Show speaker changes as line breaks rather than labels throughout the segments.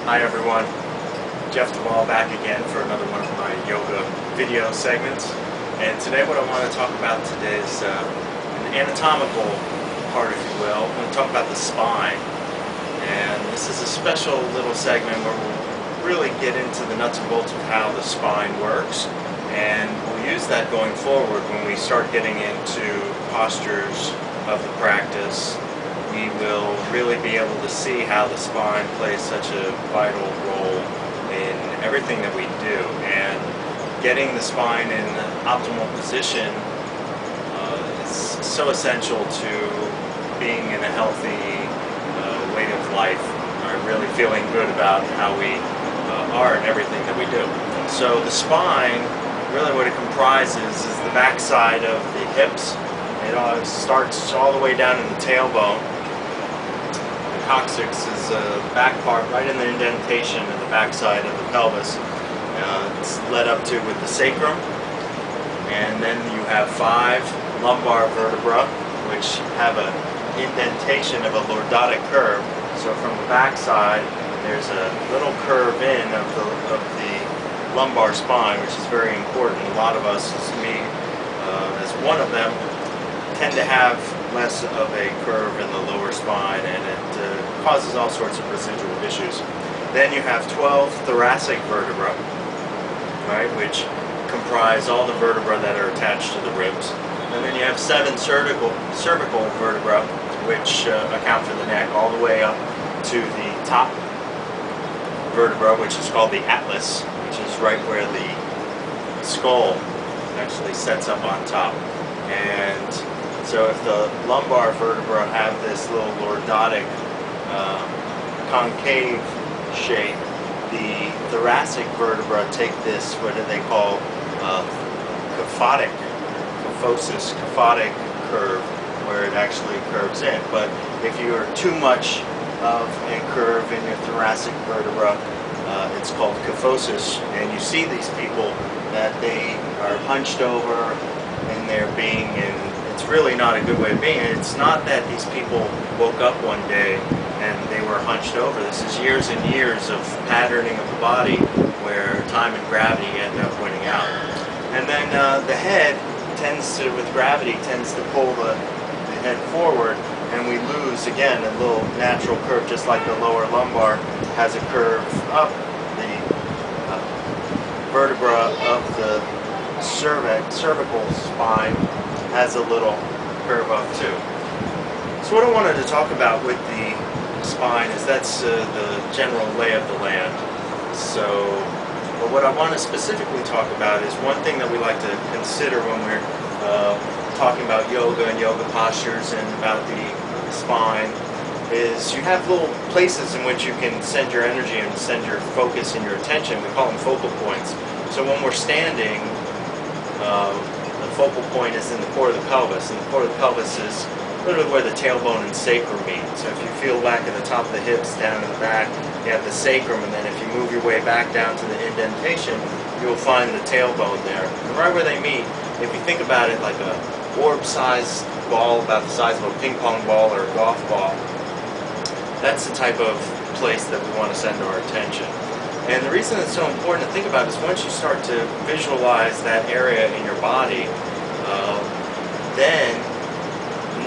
Hi everyone, Jeff Duvall back again for another one of my yoga video segments. And today what I want to talk about today is an anatomical part, if you will. I'm going to talk about the spine. And this is a special little segment where we'll really get into the nuts and bolts of how the spine works. And we'll use that going forward when we start getting into postures of the practice. We will really be able to see how the spine plays such a vital role in everything that we do. And getting the spine in an optimal position is so essential to being in a healthy way of life, really feeling good about how we are and everything that we do. So the spine, really what it comprises is the back side of the hips. It starts all the way down in the tailbone. Coccyx is the back part right in the indentation of the back side of the pelvis. It's led up to with the sacrum, and then you have 5 lumbar vertebrae which have an indentation of a lordotic curve. So from the back side there's a little curve in of the lumbar spine, which is very important. A lot of us, as me as one of them, tend to have less of a curve in the lower spine, and it causes all sorts of residual issues. Then you have 12 thoracic vertebrae, right, which comprise all the vertebrae that are attached to the ribs. And then you have 7 cervical vertebrae, which account for the neck, all the way up to the top vertebra, which is called the atlas, which is right where the skull actually sets up on top. And so if the lumbar vertebra have this little lordotic concave shape, the thoracic vertebra take this, what do they call, kyphotic curve, where it actually curves in. But if you are too much of a curve in your thoracic vertebra, it's called kyphosis, and you see these people that they are hunched over and they're being in. It's really not a good way of being. It's not that these people woke up one day and they were hunched over. This is years and years of patterning of the body where time and gravity end up winning out. And then the head tends to, with gravity, tends to pull the head forward, and we lose, again, a little natural curve, just like the lower lumbar has a curve up. The vertebra of the cervical spine has a little curve up too. So what I wanted to talk about with the spine is that's the general lay of the land. But what I want to specifically talk about is one thing that we like to consider when we're talking about yoga and yoga postures and about the spine is you have little places in which you can send your energy and send your focus and your attention. We call them focal points. So when we're standing, the focal point is in the core of the pelvis, and the core of the pelvis is literally where the tailbone and sacrum meet. So if you feel back at the top of the hips, down in the back, you have the sacrum, and then if you move your way back down to the indentation, you'll find the tailbone there. And right where they meet, if you think about it like a orb-sized ball, about the size of a ping pong ball or a golf ball, that's the type of place that we want to send our attention. And the reason it's so important to think about is once you start to visualize that area in your body, then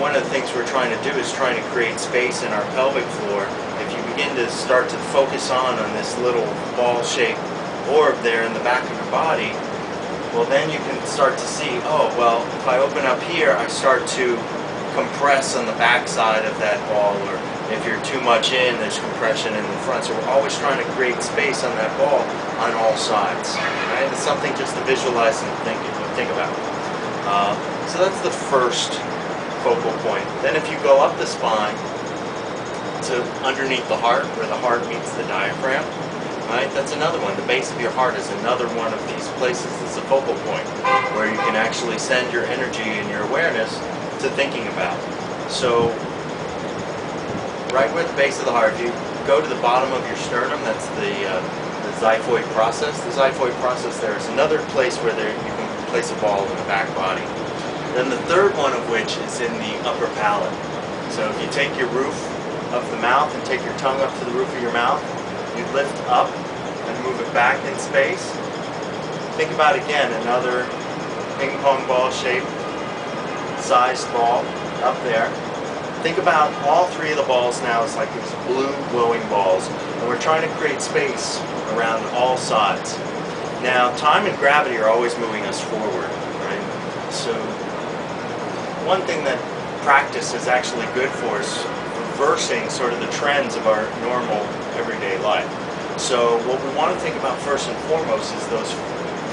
one of the things we're trying to do is trying to create space in our pelvic floor. If you begin to start to focus on this little ball-shaped orb there in the back of your body, well, then you can start to see, oh, well, if I open up here, I start to compress on the back side of that ball, or if you're too much in, there's compression in the front. So we're always trying to create space on that ball on all sides. Right? It's something just to visualize and think about. So that's the first focal point. Then if you go up the spine to underneath the heart, where the heart meets the diaphragm, right? That's another one. The base of your heart is another one of these places that's a focal point where you can actually send your energy and your awareness to thinking about. So right where the base of the heart, if you go to the bottom of your sternum, that's the xiphoid process. The xiphoid process there is another place where you can place a ball in the back body. Then the third one of which is in the upper palate. So if you take your roof of the mouth and take your tongue up to the roof of your mouth, you lift up and move it back in space. Think about again another ping pong ball shaped sized ball up there. Think about all three of the balls now as like these blue glowing balls, and we're trying to create space around all sides. Now, time and gravity are always moving us forward, right? So one thing that practice is actually good for is reversing sort of the trends of our normal everyday life. So what we want to think about first and foremost is those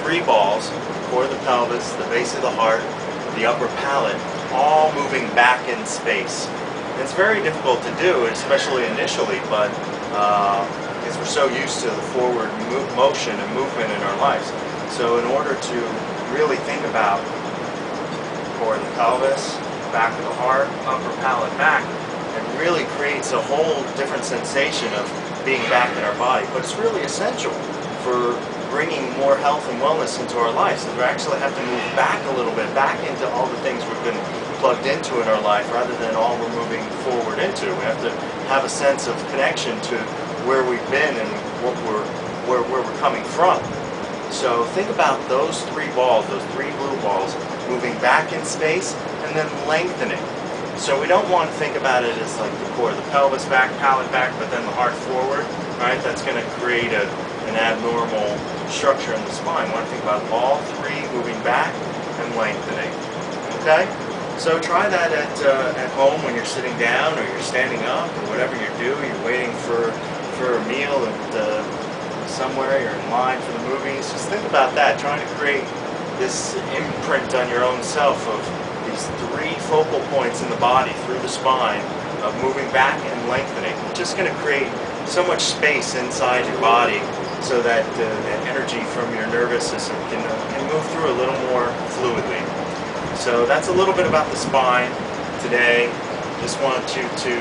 three balls, core of the pelvis, the base of the heart, the upper palate, all moving back in space. And it's very difficult to do, especially initially, but because we're so used to the forward motion and movement in our lives. So in order to really think about core of the pelvis, back of the heart, upper palate back, it really creates a whole different sensation of being back in our body. But it's really essential for bringing more health and wellness into our lives. So we actually have to move back a little bit, back into all the things we've been plugged into in our life rather than all we're moving forward into. We have to have a sense of connection to where we've been and where we're coming from. So think about those three balls, those three blue balls, moving back in space and then lengthening. So we don't want to think about it as like the core of the pelvis back, palate back, but then the heart forward, right? That's going to create an abnormal structure in the spine. We want to think about all three moving back and lengthening. Okay? So try that at home when you're sitting down or you're standing up or whatever you do. You're waiting for a meal at somewhere, you're in line for the movies. Just think about that, trying to create this imprint on your own self of these three focal points in the body through the spine of moving back and lengthening. It's just going to create so much space inside your body so that the energy from your nervous system can move through a little more fluidly. So that's a little bit about the spine today. Just want you to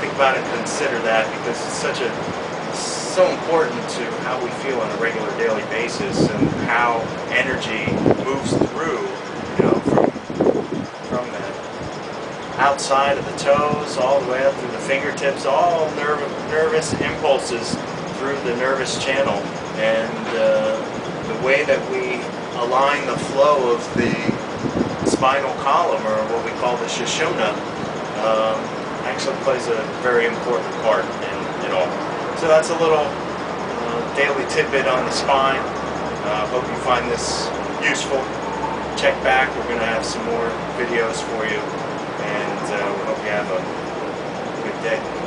think about it and consider that, because it's so important to how we feel on a regular daily basis and how energy moves through, from the outside of the toes all the way up through the fingertips, all nervous impulses through the nervous channel, and the way that we align the flow of the spinal column, or what we call the Sushumna, actually plays a very important part in it all. So that's a little daily tidbit on the spine. Hope you find this useful. Check back, we're going to have some more videos for you, and we hope you have a good day.